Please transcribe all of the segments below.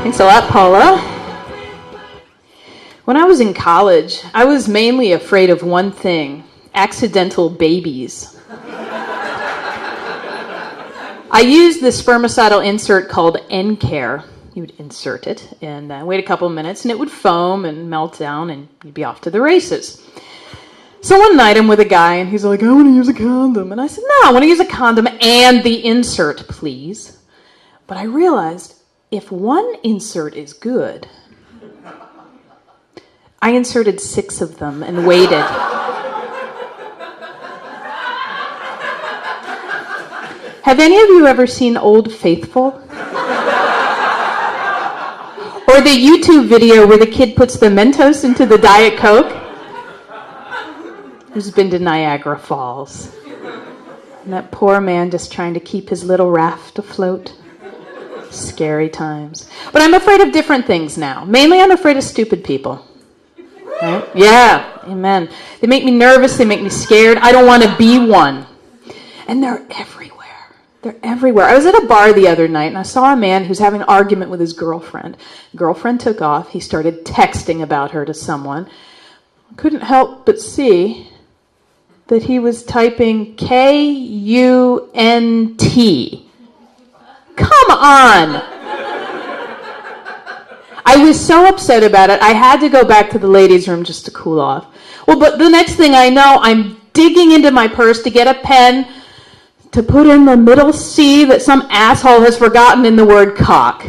Thanks a lot, Paula. When I was in college, I was mainly afraid of one thing: accidental babies. I used this spermicidal insert called N-Care. You would insert it and wait a couple of minutes, and it would foam and melt down, and you'd be off to the races. So one night I'm with a guy, and he's like, I want to use a condom. And I said, no, I want to use a condom and the insert, please. But I realized if one insert is good, I inserted 6 of them and waited. Have any of you ever seen Old Faithful? Or the YouTube video where the kid puts the Mentos into the Diet Coke? Who's been to Niagara Falls? And that poor man just trying to keep his little raft afloat. Scary times. But I'm afraid of different things now. Mainly I'm afraid of stupid people. Right? Yeah, amen. They make me nervous, they make me scared. I don't want to be one. And they're everywhere. They're everywhere. I was at a bar the other night, and I saw a man who's having an argument with his girlfriend. Girlfriend took off. He started texting about her to someone. I couldn't help but see that he was typing K-U-N-T. Come on! I was so upset about it, I had to go back to the ladies' room just to cool off. Well, but the next thing I know, I'm digging into my purse to get a pen to put in the middle C that some asshole has forgotten in the word cock.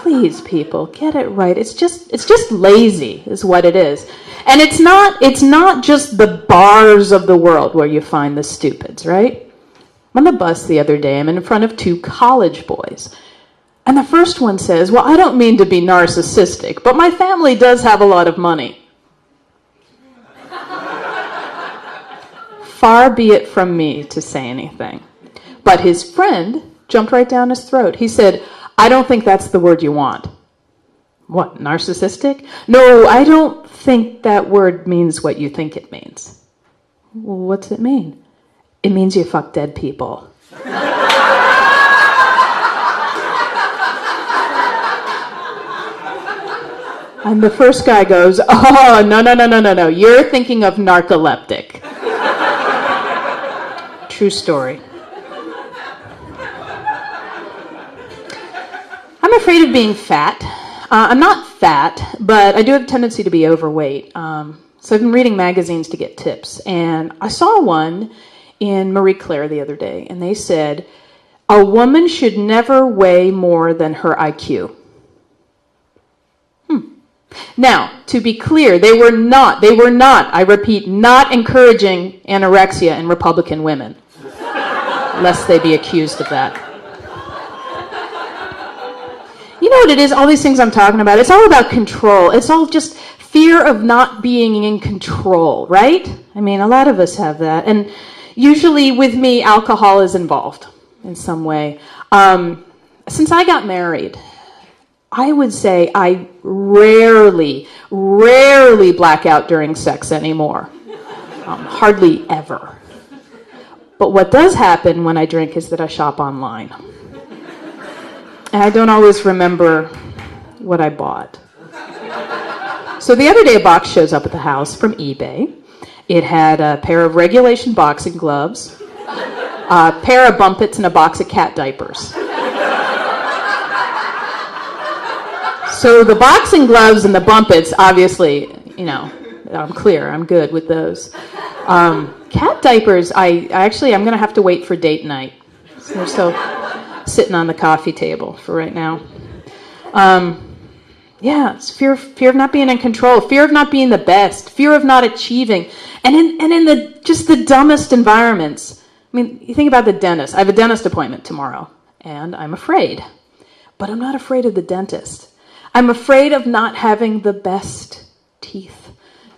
Please, people, get it right. It's just lazy is what it is. And it's not just the bars of the world where you find the stupids, right? I'm on the bus the other day. I'm in front of 2 college boys. And the first one says, well, I don't mean to be narcissistic, but my family does have a lot of money. Far be it from me to say anything. But his friend jumped right down his throat. He said, I don't think that's the word you want. What, narcissistic? No, I don't think that word means what you think it means. Well, what's it mean? It means you fuck dead people. And the first guy goes, oh, no. You're thinking of narcoleptic. True story. I'm afraid of being fat. I'm not fat, but I do have a tendency to be overweight. So I've been reading magazines to get tips. And I saw one in Marie Claire the other day, and they said, a woman should never weigh more than her IQ. Now, to be clear, they were not, I repeat, not encouraging anorexia in Republican women, lest they be accused of that. You know what it is? All these things I'm talking about, it's all about control. It's all just fear of not being in control, right? I mean, a lot of us have that. And usually with me, alcohol is involved in some way. Since I got married, I would say I rarely black out during sex anymore. Hardly ever. But what does happen when I drink is that I shop online. And I don't always remember what I bought. So the other day a box shows up at the house from eBay. It had a pair of regulation boxing gloves, a pair of bumpets, and a box of cat diapers. So the boxing gloves and the bumpets, obviously, I'm clear. I'm good with those. Cat diapers, I'm going to have to wait for date night. So they're still sitting on the coffee table for right now. It's fear of not being in control, fear of not being the best, fear of not achieving, and in the dumbest environments. I mean, you think about the dentist. I have a dentist appointment tomorrow, and I'm afraid. But I'm not afraid of the dentist. I'm afraid of not having the best teeth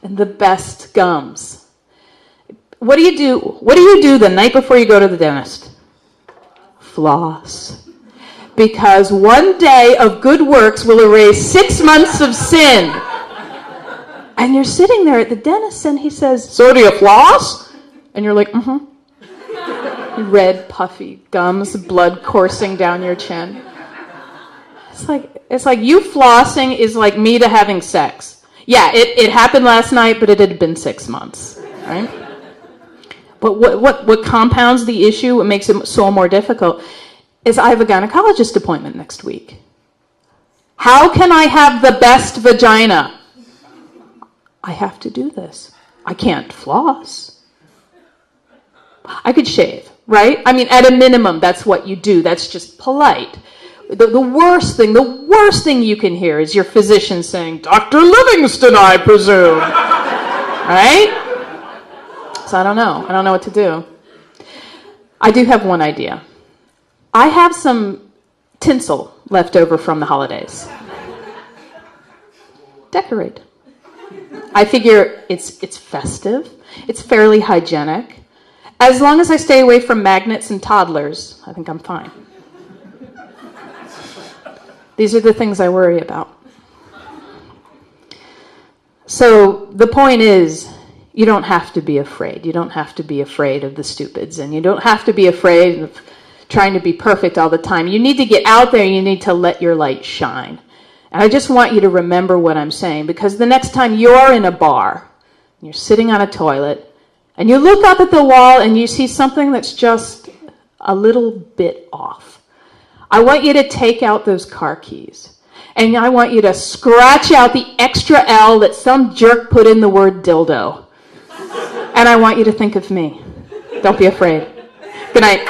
and the best gums. What do you do? What do you do the night before you go to the dentist? Floss. Because one day of good works will erase 6 months of sin. And you're sitting there at the dentist and he says, so do you floss? And you're like, red, puffy gums, blood coursing down your chin. It's like you flossing is like me to having sex. Yeah, it happened last night, but it had been 6 months, right? But what compounds the issue, what makes it so more difficult, is I have a gynecologist appointment next week. How can I have the best vagina? I have to do this. I can't floss. I could shave, right? I mean, at a minimum, that's what you do. That's just polite. The worst thing you can hear is your physician saying, Dr. Livingston, I presume. Right? So I don't know. I don't know what to do. I do have one idea. I have some tinsel left over from the holidays. Decorate. I figure it's festive. It's fairly hygienic. As long as I stay away from magnets and toddlers, I think I'm fine. These are the things I worry about. So the point is, you don't have to be afraid. You don't have to be afraid of the stupids, and you don't have to be afraid of trying to be perfect all the time. You need to get out there, and you need to let your light shine. And I just want you to remember what I'm saying, because the next time you're in a bar, and you're sitting on a toilet, and you look up at the wall and you see something that's just a little bit off, I want you to take out those car keys. And I want you to scratch out the extra L that some jerk put in the word dildo. And I want you to think of me. Don't be afraid. Good night.